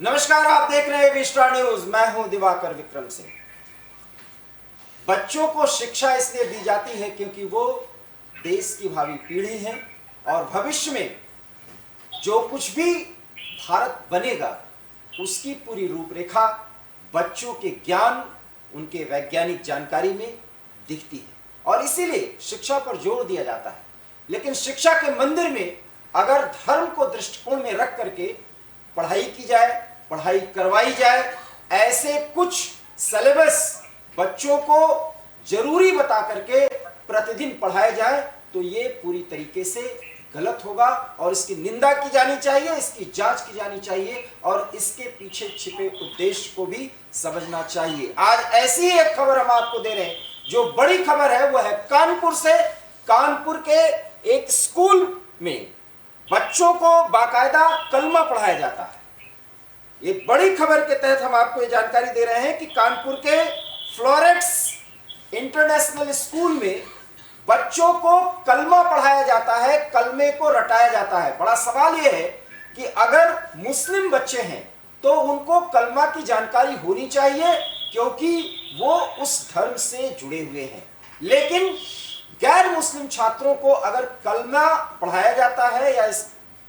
नमस्कार, आप देख रहे हैं विस्टार न्यूज। मैं हूं दिवाकर विक्रम सिंह। बच्चों को शिक्षा इसलिए दी जाती है क्योंकि वो देश की भावी पीढ़ी हैं और भविष्य में जो कुछ भी भारत बनेगा उसकी पूरी रूपरेखा बच्चों के ज्ञान, उनके वैज्ञानिक जानकारी में दिखती है और इसीलिए शिक्षा पर जोर दिया जाता है। लेकिन शिक्षा के मंदिर में अगर धर्म को दृष्टिकोण में रख करके पढ़ाई की जाए, पढ़ाई करवाई जाए, ऐसे कुछ सिलेबस बच्चों को जरूरी बता करके प्रतिदिन पढ़ाया जाए तो ये पूरी तरीके से गलत होगा और इसकी निंदा की जानी चाहिए, इसकी जांच की जानी चाहिए और इसके पीछे छिपे उद्देश्य को भी समझना चाहिए। आज ऐसी ही एक खबर हम आपको दे रहे हैं। जो बड़ी खबर है वो है कानपुर से। कानपुर के एक स्कूल में बच्चों को बाकायदा कलमा पढ़ाया जाता है। एक बड़ी खबर के तहत हम आपको ये जानकारी दे रहे हैं कि कानपुर के फ्लोरेट्स इंटरनेशनल स्कूल में बच्चों को कलमा पढ़ाया जाता है, कलमे को रटाया जाता है। बड़ा सवाल यह है कि अगर मुस्लिम बच्चे हैं तो उनको कलमा की जानकारी होनी चाहिए क्योंकि वो उस धर्म से जुड़े हुए हैं। लेकिन गैर मुस्लिम छात्रों को अगर कलमा पढ़ाया जाता है या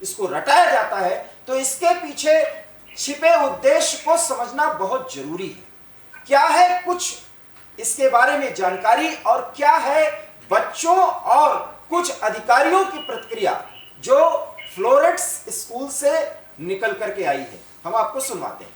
इसको रटाया जाता है तो इसके पीछे छिपे उद्देश्य को समझना बहुत जरूरी है। क्या है कुछ इसके बारे में जानकारी और क्या है बच्चों और कुछ अधिकारियों की प्रतिक्रिया जो फ्लोरेट्स स्कूल से निकल करके आई है, हम आपको सुनवाते हैं।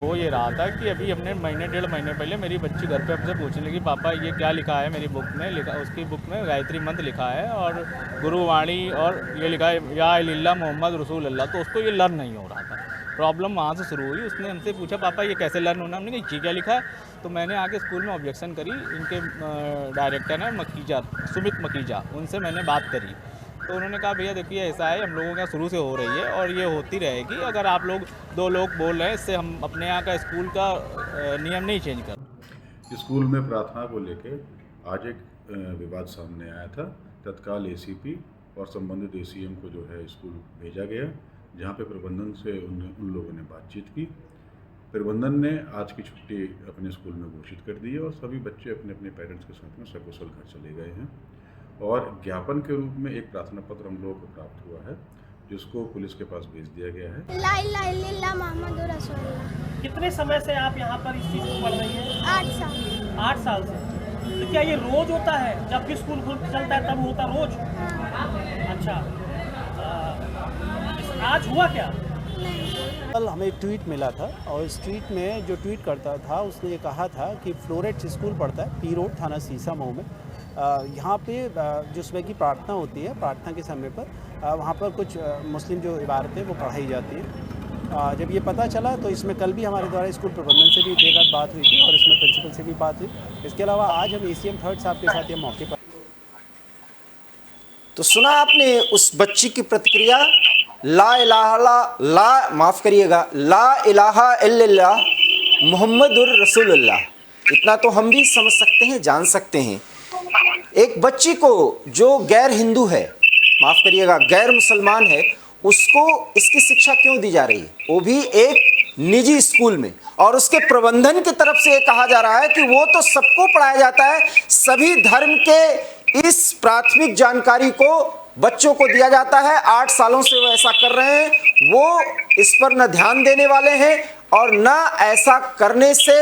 वो ये रहा था कि अभी हमने डेढ़ महीने पहले मेरी बच्ची घर पे हमसे पूछने लगी, पापा ये क्या लिखा है मेरी बुक में। उसकी बुक में गायत्री मंत्र लिखा है और गुरुवाणी और ये लिखा है या इल्ला मोहम्मद रसूल अल्लाह। तो उसको ये लर्न नहीं हो रहा था। प्रॉब्लम वहाँ से शुरू हुई। उसने हमसे पूछा, पापा ये कैसे लर्न होना। हमने कहा ये क्या लिखा है। तो मैंने आके स्कूल में ऑब्जेक्शन करी। इनके डायरेक्टर हैं मकीजा, सुमित मकीजा, उनसे मैंने बात करी। तो उन्होंने कहा, भैया देखिए ऐसा है, हम लोगों का शुरू से हो रही है और ये होती रहेगी। अगर आप लोग दो लोग बोल रहे हैं, इससे हम अपने यहाँ का स्कूल का नियम नहीं चेंज कर। स्कूल में प्रार्थना को लेकर आज एक विवाद सामने आया था। तत्काल एसीपी और संबंधित एसीएम को जो है स्कूल भेजा गया, जहाँ पे प्रबंधन से उन लोगों ने बातचीत की। प्रबंधन ने आज की छुट्टी अपने स्कूल में घोषित कर दी है और सभी बच्चे अपने अपने पेरेंट्स के साथ में सकुशल घर चले गए हैं। और ज्ञापन के रूप में एक प्रार्थना पत्र हम लोगों को प्राप्त हुआ है जिसको पुलिस के पास भेज दिया गया है। ला इलाहा इल्लल्लाह मुहम्मदुर रसूलुल्लाह। कितने समय से आप यहाँ पर इस चीज़ को पढ़ रही हैं? 8 साल। 8 साल से। तो क्या ये रोज होता है? जब भी स्कूल चलता है तब होता रोज? अच्छा, आज हुआ क्या? कल हमें एक ट्वीट मिला था और इस ट्वीट में जो ट्वीट करता था उसने ये कहा था कि फ्लोरेट्स स्कूल पढ़ता है पी रोड, थाना सीसा मऊ में। यहाँ पे जो सुबह की प्रार्थना होती है, प्रार्थना के समय पर वहाँ पर कुछ मुस्लिम जो इबारतें वो पढ़ाई जाती हैं। जब ये पता चला तो इसमें कल भी हमारे द्वारा स्कूल प्रबंधन से भी देर रात बात हुई थी और इसमें प्रिंसिपल से भी बात हुई। इसके अलावा आज हम एसीएम थर्ड साहब के साथ ये मौके पर। तो सुना आपने उस बच्ची की प्रतिक्रिया। ला इलाहा इल्लल्लाह मुहम्मदुर रसूलुल्लाह, इतना तो हम भी समझ सकते हैं, जान सकते हैं। एक बच्ची को जो गैर हिंदू है, माफ करिएगा गैर मुसलमान है, उसको इसकी शिक्षा क्यों दी जा रही है, वो भी एक निजी स्कूल में। और उसके प्रबंधन की तरफ से ये कहा जा रहा है कि वो तो सबको पढ़ाया जाता है, सभी धर्म के इस प्राथमिक जानकारी को बच्चों को दिया जाता है। 8 सालों से वो ऐसा कर रहे हैं, वो इस पर न ध्यान देने वाले हैं और न ऐसा करने से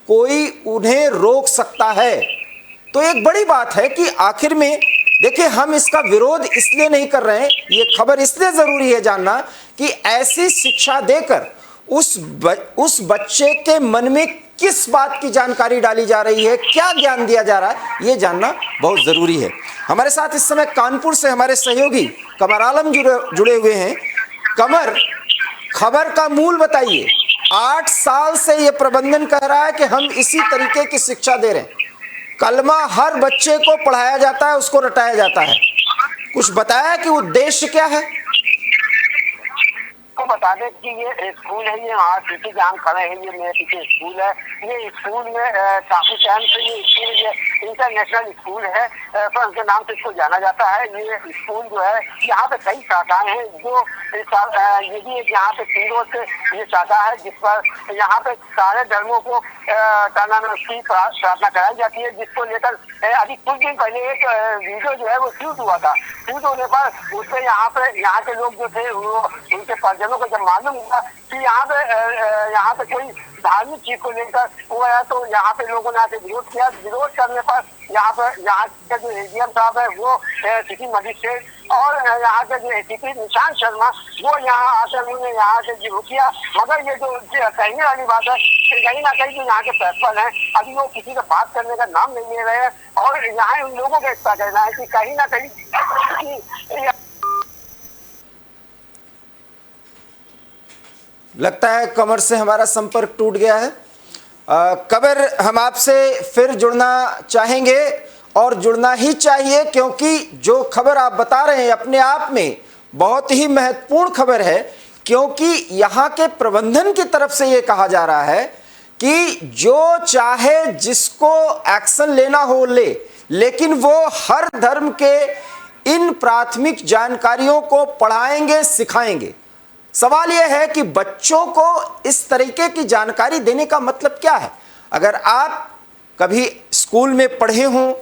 कोई उन्हें रोक सकता है। तो एक बड़ी बात है कि आखिर में देखिए, हम इसका विरोध इसलिए नहीं कर रहे हैं, ये खबर इसलिए जरूरी है जानना कि ऐसी शिक्षा देकर उस बच्चे के मन में किस बात की जानकारी डाली जा रही है, क्या ज्ञान दिया जा रहा है, ये जानना बहुत जरूरी है। हमारे साथ इस समय कानपुर से हमारे सहयोगी कमर आलम जुड़े हुए हैं। कमर, खबर का मूल बताइए। 8 साल से ये प्रबंधन कह रहा है कि हम इसी तरीके की शिक्षा दे रहे हैं, कलमा हर बच्चे को पढ़ाया जाता है, उसको रटाया जाता है। कुछ बताया कि उद्देश्य क्या है? तो बता दें कि ये स्कूल है, ये आज पीछे जहाँ खड़े हैं, ये मेरे पीछे स्कूल है। ये स्कूल में काफी टाइम से ये स्कूल इंटरनेशनल स्कूल है, फ्रांस के नाम से इसको जाना जाता है। ये स्कूल जो है यहाँ पे कई शाखाएं हैं, जो ये भी एक यहाँ पे तीनों से ये शाखा है जिस पर यहाँ पे सारे धर्मों को की प्रार्थना कराई जाती है, जिसको लेकर अभी कुछ दिन पहले एक वीडियो जो है वो शूट हुआ था। शूट होने पर उससे यहाँ के लोग जो थे उनके परिजनों को जब मालूम हुआ कि यहाँ पे कोई धार्मिक चीज को लेकर हुआ है, तो यहाँ पे लोगों ने आके विरोध किया। विरोध करने पर यहाँ के जो एडीएम साहब है वो सिटी मजिस्ट्रेट और यहाँ के जो एसीपी निशांत शर्मा वो यहाँ आकर उन्होंने यहाँ से विरोध किया। मगर ये जो कहने वाली बात है, कहीं ना कहीं जो यहाँ के प्रिंसिपल हैं अभी वो किसी से बात करने का नाम नहीं ले रहे हैं, और यहाँ उन लोगों का इतना कहना है कि कहीं ना कहीं लगता है कमर से हमारा संपर्क टूट गया है। कमर, हम आपसे फिर जुड़ना चाहेंगे और जुड़ना ही चाहिए, क्योंकि जो खबर आप बता रहे हैं अपने आप में बहुत ही महत्वपूर्ण खबर है। क्योंकि यहाँ के प्रबंधन की तरफ से ये कहा जा रहा है कि जो चाहे जिसको एक्शन लेना हो ले, लेकिन वो हर धर्म के इन प्राथमिक जानकारियों को पढ़ाएंगे, सिखाएंगे। सवाल यह है कि बच्चों को इस तरीके की जानकारी देने का मतलब क्या है। अगर आप कभी स्कूल में पढ़े हों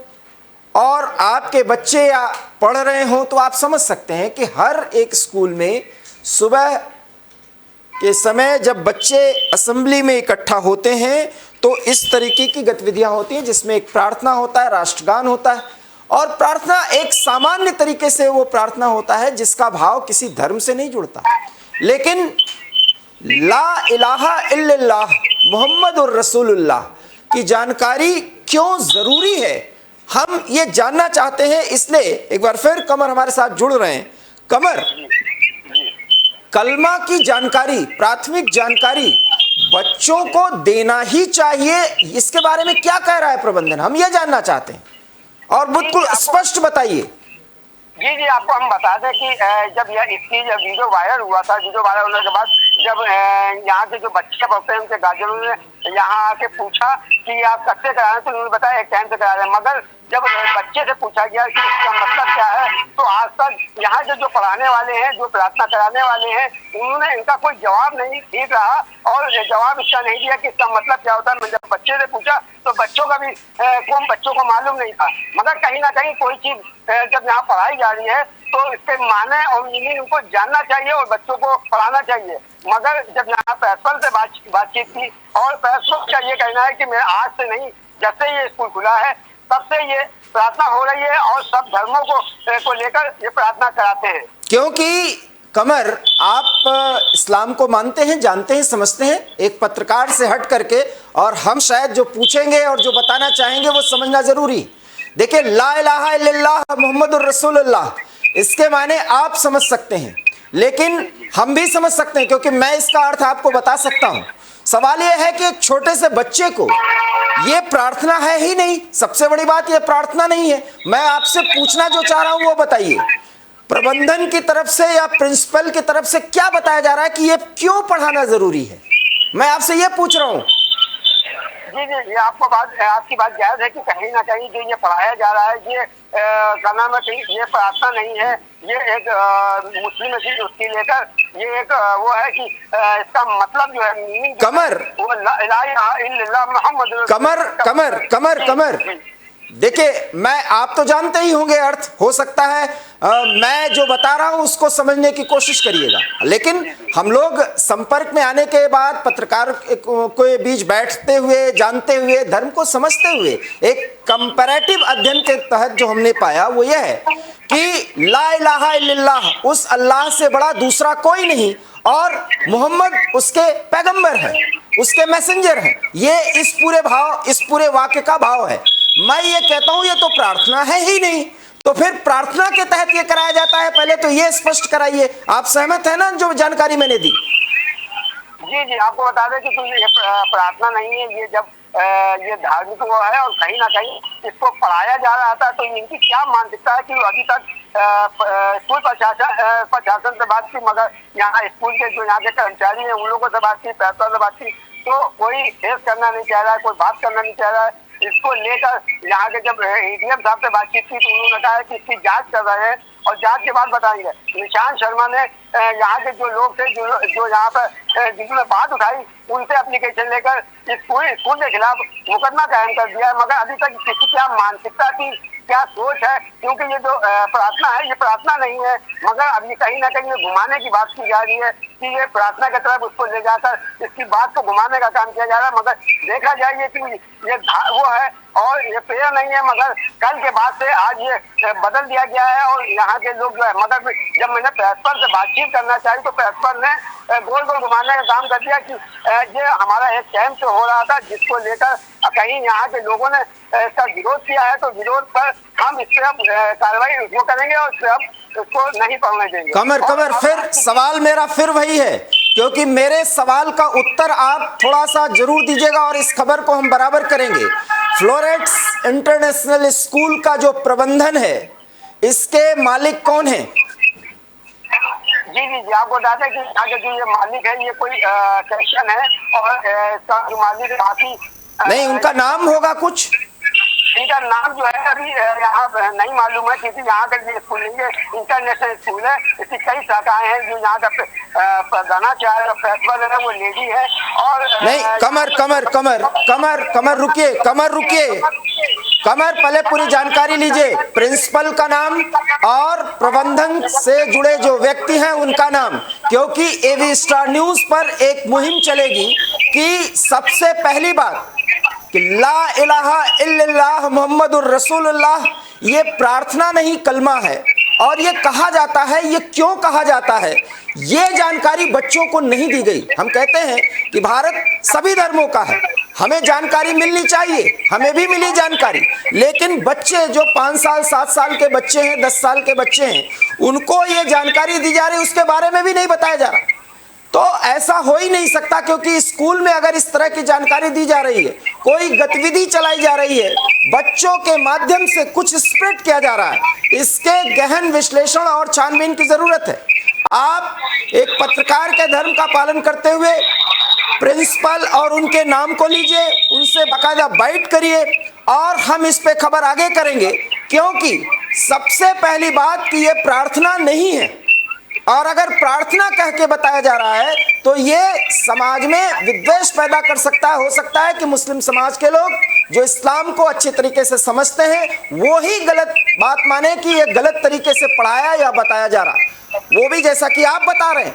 और आपके बच्चे या पढ़ रहे हों तो आप समझ सकते हैं कि हर एक स्कूल में सुबह के समय जब बच्चे असेंबली में इकट्ठा होते हैं तो इस तरीके की गतिविधियां होती हैं, जिसमें एक प्रार्थना होता है, राष्ट्रगान होता है, और प्रार्थना एक सामान्य तरीके से वो प्रार्थना होता है जिसका भाव किसी धर्म से नहीं जुड़ता। लेकिन ला इलाहा इल्लल्लाह मुहम्मदुर रसूलुल्लाह की जानकारी क्यों जरूरी है, हम ये जानना चाहते हैं। इसलिए एक बार फिर कमर हमारे साथ जुड़ रहे हैं। कमर, कलमा की जानकारी, प्राथमिक जानकारी बच्चों को देना ही चाहिए, इसके बारे में क्या कह रहा है प्रबंधन, हम ये जानना चाहते हैं और बिल्कुल स्पष्ट बताइए। जी, आपको हम बता दें कि जब इसकी वीडियो वायरल हुआ था, वीडियो वायरल होने के बाद जब यहाँ के जो बच्चे पढ़ते हैं उनके गार्जियनों ने यहाँ आके पूछा कि आप कब से करा रहे हैं, तो उन्होंने बताया एक टाइम से करा रहे हैं। मगर जब बच्चे से पूछा गया कि इसका मतलब क्या है, तो आज तक यहाँ के जो पढ़ाने वाले हैं, जो प्रार्थना कराने वाले हैं, उन्होंने इनका कोई जवाब नहीं ठीक रहा और जवाब इसका नहीं दिया कि इसका मतलब क्या होता है। मैं जब बच्चे से पूछा तो बच्चों को मालूम नहीं था। मगर कहीं ना कहीं कोई चीज जब यहाँ पढ़ाई जा रही है तो इसके माने और मीनिंग उनको जानना चाहिए और बच्चों को पढ़ाना चाहिए। मगर जब यहाँ प्रिंसिपल से बातचीत की और प्रिंसिपल का ये कहना है कि मैं आज से नहीं, जब से ये स्कूल खुला है तब से ये प्रार्थना हो रही है और सब धर्मों को लेकर ये प्रार्थना कराते हैं। क्योंकि कमर, आप इस्लाम को मानते हैं, जानते हैं, समझते हैं, एक पत्रकार से हट करके, और हम शायद जो पूछेंगे और जो बताना चाहेंगे वो समझना जरूरी। देखिए, ला इलाहा इल्लल्लाह मुहम्मदुर रसूलुल्लाह, इसके माने आप समझ सकते हैं, लेकिन हम भी समझ सकते हैं क्योंकि मैं इसका अर्थ आपको बता सकता हूं। सवाल यह है कि एक छोटे से बच्चे को ये प्रार्थना है ही नहीं। सबसे बड़ी बात ये प्रार्थना नहीं है। मैं आपसे पूछना जो चाह रहा हूं वो बताइए, प्रबंधन की तरफ से या प्रिंसिपल की तरफ से क्या बताया जा रहा है कि ये क्यों पढ़ाना जरूरी है, मैं आपसे ये पूछ रहा हूं। जी, ये आपकी बात जायज है कि कहीं ना कहीं जो ये पढ़ाया जा रहा है ये ये प्रार्थना नहीं है, ये एक मुस्लिम उसकी लेकर ये एक वो है कि इसका मतलब जो है मीनिंग कमर, वो ला इलाहा इल्लल्लाह मुहम्मद कमर, देखिए, मैं आप तो जानते ही होंगे अर्थ, हो सकता है मैं जो बता रहा हूं उसको समझने की कोशिश करिएगा, लेकिन हम लोग संपर्क में आने के बाद पत्रकार के बीच बैठते हुए, जानते हुए, धर्म को समझते हुए एक कंपैरेटिव अध्ययन के तहत जो हमने पाया वो यह है कि ला इलाहा इल्लल्लाह, उस अल्लाह से बड़ा दूसरा कोई नहीं, और मोहम्मद उसके पैगंबर है, उसके मैसेंजर है। ये इस पूरे वाक्य का भाव है। मैं ये कहता हूं ये तो प्रार्थना है ही नहीं, तो फिर प्रार्थना के तहत ये कराया जाता है, पहले तो ये स्पष्ट कराइए। आप सहमत है ना जो जानकारी मैंने दी? जी, आपको बता दें कि ये प्रार्थना नहीं है, ये जब ये धार्मिक वो है और कहीं ना कहीं इसको पढ़ाया जा रहा था, तो इनकी क्या मानसिकता है कि अभी तक स्कूल प्रशासन से बात की, मगर यहाँ स्कूल के जो यहाँ के कर्मचारी हैं उन लोगों से बात की, प्रिंसिपल से बात की, तो कोई फेस करना नहीं चाह रहा है, कोई बात करना नहीं चाह रहा है। इसको लेकर यहाँ के जब एडीएम साहब से बातचीत की तो उन्होंने कहा कि इसकी जांच कर रहे हैं और जांच के बाद बताएंगे। निशांत शर्मा ने यहाँ के जो लोग थे जो यहाँ पर जिन्होंने बात उठाई उनसे एप्लीकेशन लेकर स्कूल के खिलाफ मुकदमा कायम कर दिया है, मगर अभी तक किसी क्या मानसिकता की क्या सोच है, क्योंकि ये जो प्रार्थना है ये प्रार्थना नहीं है, मगर अभी कहीं ना कहीं ये घुमाने की बात की जा रही है कि ये प्रार्थना की तरफ उसको ले जाकर इसकी बात को घुमाने का काम किया जा रहा है। मगर देखा जाए ये कि ये वो है और ये पेड़ नहीं है, मगर कल के बाद से आज ये बदल दिया गया है और यहाँ के लोग जो है, मगर जब मैंने प्रिंसिपल से बातचीत करना चाहिए तो प्रिंसिपल ने गोल गोल घुमाने का काम कर दिया कि ये हमारा एक कैंप हो रहा था जिसको लेकर कहीं यहाँ के लोगों ने इसका विरोध किया है, तो विरोध पर हम इस पर अब कार्रवाई उसको करेंगे और इस पर अब उसको नहीं पढ़ने देंगे। कमर फिर सवाल मेरा फिर वही है, क्योंकि मेरे सवाल का उत्तर आप थोड़ा सा जरूर दीजिएगा और इस खबर को हम बराबर करेंगे। फ्लोरेट्स इंटरनेशनल स्कूल का जो प्रबंधन है इसके मालिक कौन है? जी आपको बता दें कि आगे जो ये मालिक है ये कोई क्रिश्चियन है और इसका जो मालिक काफी नहीं, उनका नाम होगा कुछ? इनका नाम जो है अभी यहाँ नहीं मालूम है, क्योंकि यहाँ का जो स्कूल है इंटरनेशनल स्कूल है, इसकी कई शाखाएं हैं। जो यहाँ का प्रधानाचार्य प्रिंसिपल है वो लेडी है और नहीं, कमर रुकिए, पहले पूरी जानकारी लीजिए। प्रिंसिपल का नाम और प्रबंधन से जुड़े जो व्यक्ति हैं उनका नाम, क्योंकि एवी स्टार न्यूज पर एक मुहिम चलेगी कि सबसे पहली बात कि ला इलाहा इल्लल्लाह मुहम्मदुर रसूलुल्लाह ये प्रार्थना नहीं कलमा है, और ये कहा जाता है, ये क्यों कहा जाता है ये जानकारी बच्चों को नहीं दी गई। हम कहते हैं कि भारत सभी धर्मों का है, हमें जानकारी मिलनी चाहिए, हमें भी मिली जानकारी, लेकिन बच्चे जो 5 साल 7 साल के बच्चे हैं, 10 साल के बच्चे हैं, उनको ये जानकारी दी जा रही है, उसके बारे में भी नहीं बताया जा रहा। तो ऐसा हो ही नहीं सकता, क्योंकि स्कूल में अगर इस तरह की जानकारी दी जा रही है, कोई गतिविधि चलाई जा रही है, बच्चों के माध्यम से कुछ स्प्रेड किया जा रहा है, इसके गहन विश्लेषण और छानबीन की जरूरत है। आप एक पत्रकार के धर्म का पालन करते हुए प्रिंसिपल और उनके नाम को लीजिए, उनसे बाकायदा बाइट करिए और हम इस पे खबर आगे करेंगे, क्योंकि सबसे पहली बात कि ये प्रार्थना नहीं है, और अगर प्रार्थना कह के बताया जा रहा है तो ये समाज में विद्वेष पैदा कर सकता है। हो सकता है कि मुस्लिम समाज के लोग जो इस्लाम को अच्छे तरीके से समझते हैं वो ही गलत बात माने कि ये गलत तरीके से पढ़ाया या बताया जा रहा, वो भी जैसा कि आप बता रहे हैं।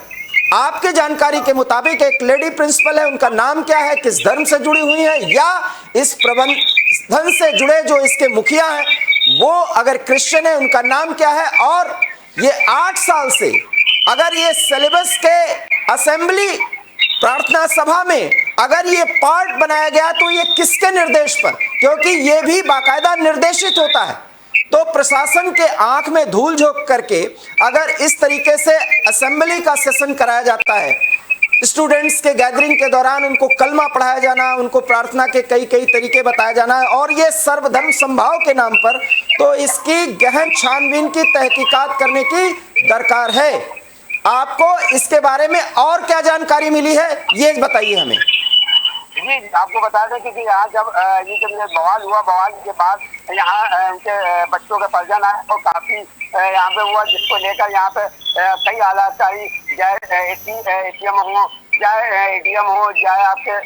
आपके जानकारी के मुताबिक एक लेडी प्रिंसिपल है, उनका नाम क्या है, किस धर्म से जुड़ी हुई है, या इस प्रबंधन से जुड़े जो इसके मुखिया हैं वो अगर क्रिश्चियन है, उनका नाम क्या है, और ये 8 साल से अगर ये सिलेबस के असेंबली प्रार्थना सभा में अगर ये पार्ट बनाया गया तो ये किसके निर्देश पर, क्योंकि ये भी बाकायदा निर्देशित होता है। तो प्रशासन के आंख में धूल झोंक करके अगर इस तरीके से असेंबली का सेशन कराया जाता है, स्टूडेंट्स के गैदरिंग के दौरान उनको कलमा पढ़ाया जाना, उनको प्रार्थना के कई तरीके बताया जाना है, और ये सर्वधर्म समभाव के नाम पर, तो इसकी गहन छानबीन की तहकीकात करने की दरकार है। आपको इसके बारे में और क्या जानकारी मिली है ये बताइए हमें। जी आपको बता दें कि यहाँ जब ये बवाल हुआ, बवाल के बाद यहाँ उनके बच्चों का परिजन आया और काफी यहाँ पे हुआ, जिसको लेकर यहाँ पे कई आलाधिकारी, चाहे एटीएम हो, चाहे एडीएम हो, चाहे आपके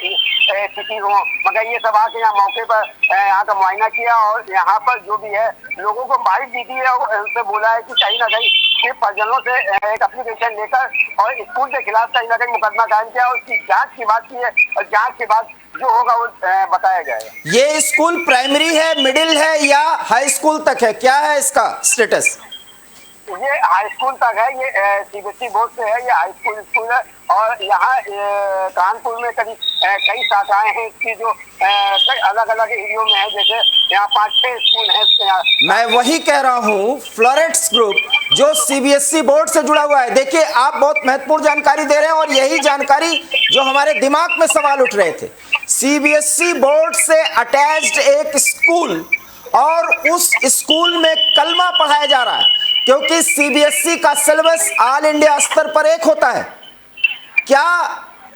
सिटी हो, मगर ये सब आके यहाँ मौके पर यहाँ का मुआयना किया और यहाँ पर जो भी है लोगों को बाइट दी है और उनसे बोला है कि कहीं ना कहीं के परिजनों से एक एप्लीकेशन लेकर और स्कूल के खिलाफ कहीं ना कहीं मुकदमा कायम किया और उसकी जांच की बात की है और जांच के बाद जो होगा वो बताया जाएगा। ये स्कूल प्राइमरी है, मिडिल है या हाई स्कूल तक है, क्या है इसका स्टेटस? ये हाई स्कूल तक है, ये सीबीएसई बोर्ड से है, ये हाई स्कूल है और यहाँ कानपुर में करीब कई शाखाएं हैं इसकी जो कई अलग अलग एरियो में है, जैसे यहाँ 5-6 स्कूल है। मैं वही कह रहा हूँ, फ्लोरेट्स ग्रुप जो सीबीएसई बोर्ड से जुड़ा हुआ है। देखिए आप बहुत महत्वपूर्ण जानकारी दे रहे हैं और यही जानकारी जो हमारे दिमाग में सवाल उठ रहे थे। सीबीएसई बोर्ड से अटैच्ड एक स्कूल और उस स्कूल में कलमा पढ़ाया जा रहा है, क्योंकि सीबीएसई का सिलेबस ऑल इंडिया स्तर पर एक होता है। क्या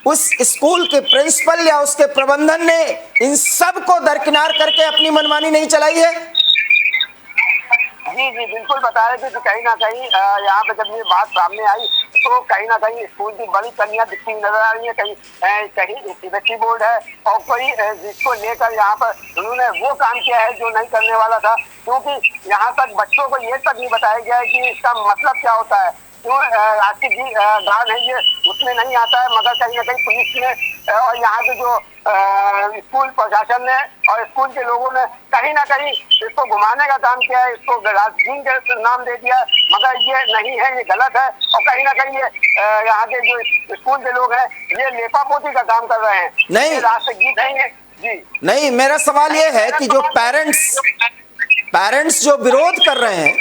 उस स्कूल के प्रिंसिपल या उसके प्रबंधन ने इन सब को दरकिनार करके अपनी मनमानी नहीं चलाई है? जी जी बिल्कुल बता रहे थे कि कहीं ना कहीं यहाँ पे जब ये बात सामने आई तो कहीं ना कहीं स्कूल की बड़ी कमियां दिखती नजर आ रही है। कहीं सीबीएसई बोर्ड है और कोई जिसको लेकर यहाँ पर उन्होंने वो काम किया है जो नहीं करने वाला था, क्योंकि यहाँ तक बच्चों को ये तक नहीं बताया गया है कि इसका मतलब क्या होता है। क्यों राष्ट्रीय जी गान है ये उसमें नहीं आता है, मगर कहीं ना कहीं पुलिस ने और यहाँ के जो स्कूल प्रशासन ने और स्कूल के लोगों ने कहीं ना कहीं इसको घुमाने का काम किया है, इसको राजदीन के नाम दे दिया, मगर ये नहीं है, ये गलत है। और कहीं ना कहीं ये यहाँ के जो स्कूल के लोग हैं ये लेपापोती का काम कर रहे हैं, नहीं राष्ट्रगीत नहीं है जी। नहीं, मेरा सवाल ये है कि जो पेरेंट्स जो विरोध कर रहे हैं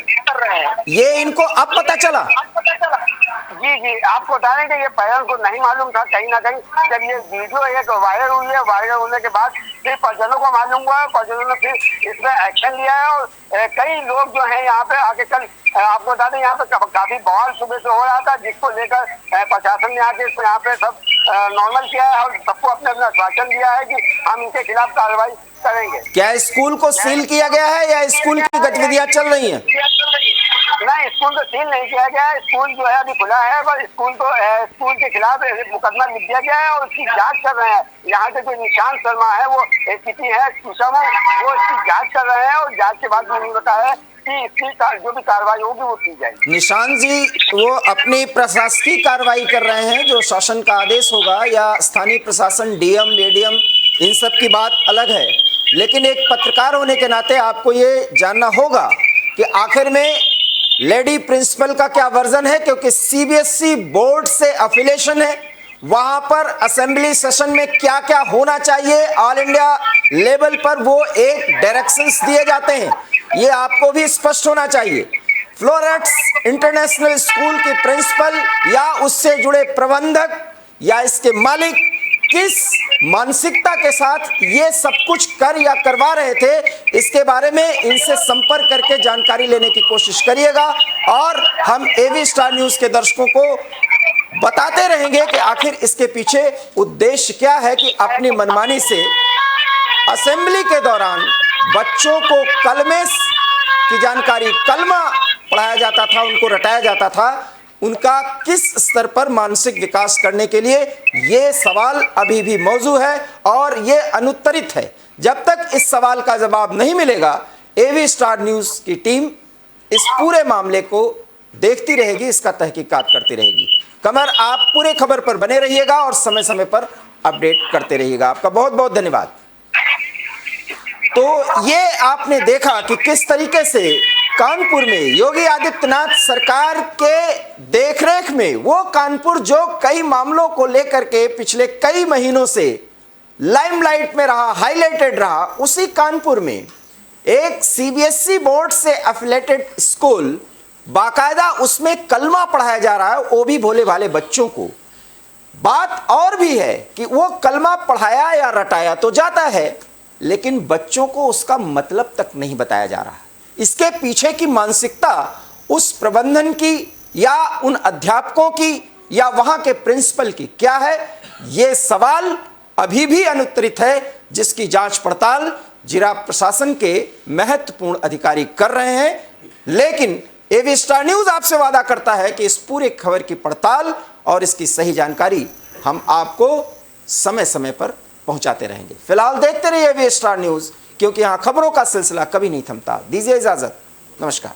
ये इनको अब पता चला? जी जी आपको बता रहे कि ये पेरेंट्स को नहीं मालूम था। कहीं ना कहीं जब ये वीडियो एक वायरल हुई है, वायरल होने के बाद फिर परिजनों को मालूम हुआ है, परिजनों ने फिर इसमें एक्शन लिया है और कई लोग जो है यहाँ पे आके कल आपको बता दें यहाँ पे काफी बवाल सुबह से हो रहा था, जिसको लेकर प्रशासन ने आके यहाँ पे सब नॉर्मल किया है और सबको अपने अपना आश्वासन दिया है कि हम इनके खिलाफ कार्रवाई करेंगे। क्या स्कूल को सील किया गया है या स्कूल की गतिविधियां चल रही हैं? नहीं, स्कूल को सील नहीं किया गया है, स्कूल जो है अभी खुला है, पर स्कूल के खिलाफ मुकदमा लिख दिया गया है और उसकी जांच कर रहे हैं। यहाँ के जो निशांत शर्मा है वो एसीपी है सुषमा, वो इसकी जांच कर रहे हैं और जांच के बाद उन्होंने बताया कि इसकी जो भी कार्रवाई होगी वो की जाएगी। निशांत जी वो अपनी प्रशासकीय कार्रवाई कर रहे हैं, जो शासन का आदेश होगा या स्थानीय प्रशासन डीएम एडीएम इन सब की बात अलग है, लेकिन एक पत्रकार होने के नाते आपको ये जानना होगा कि आखिर में लेडी प्रिंसिपल का क्या वर्जन है, क्योंकि सीबीएसई बोर्ड से अफिलिएशन है, वहां पर असेंबली सेशन में क्या क्या होना चाहिए ऑल इंडिया लेवल पर वो एक डायरेक्शंस दिए जाते हैं, ये आपको भी स्पष्ट होना चाहिए। फ्लोरेट्स इंटरनेशनल स्कूल के प्रिंसिपल या उससे जुड़े प्रबंधक या इसके मालिक किस मानसिकता के साथ ये सब कुछ कर या करवा रहे थे, इसके बारे में इनसे संपर्क करके जानकारी लेने की कोशिश करिएगा और हम एवी स्टार न्यूज के दर्शकों को बताते रहेंगे कि आखिर इसके पीछे उद्देश्य क्या है कि अपनी मनमानी से असेंबली के दौरान बच्चों को कलमे की जानकारी, कलमा पढ़ाया जाता था, उनको रटाया जाता था, उनका किस स्तर पर मानसिक विकास करने के लिए ये सवाल अभी भी मौजूद है और ये अनुत्तरित है। जब तक इस सवाल का जवाब नहीं मिलेगा एवी स्टार न्यूज की टीम इस पूरे मामले को देखती रहेगी, इसका तहकीकात करती रहेगी। कमर, आप पूरे खबर पर बने रहिएगा और समय समय पर अपडेट करते रहिएगा। आपका बहुत बहुत धन्यवाद। तो ये आपने देखा कि किस तरीके से कानपुर में योगी आदित्यनाथ सरकार के देखरेख में वो कानपुर जो कई मामलों को लेकर के पिछले कई महीनों से लाइमलाइट में रहा, हाईलाइटेड रहा, उसी कानपुर में एक सीबीएसई बोर्ड से एफिलिएटेड स्कूल बाकायदा उसमें कलमा पढ़ाया जा रहा है, वो भी भोले भाले बच्चों को। बात और भी है कि वो कलमा पढ़ाया या रटाया तो जाता है, लेकिन बच्चों को उसका मतलब तक नहीं बताया जा रहा। इसके पीछे की मानसिकता उस प्रबंधन की या उन अध्यापकों की या वहां के प्रिंसिपल की क्या है, ये सवाल अभी भी अनुत्तरित है, जिसकी जांच पड़ताल जिला प्रशासन के महत्वपूर्ण अधिकारी कर रहे हैं। लेकिन एवी स्टार न्यूज आपसे वादा करता है कि इस पूरे खबर की पड़ताल और इसकी सही जानकारी हम आपको समय समय पर पहुंचाते रहेंगे। फिलहाल देखते रहिए एवी स्टार न्यूज, क्योंकि यहां खबरों का सिलसिला कभी नहीं थमता। दीजिए इजाजत, नमस्कार।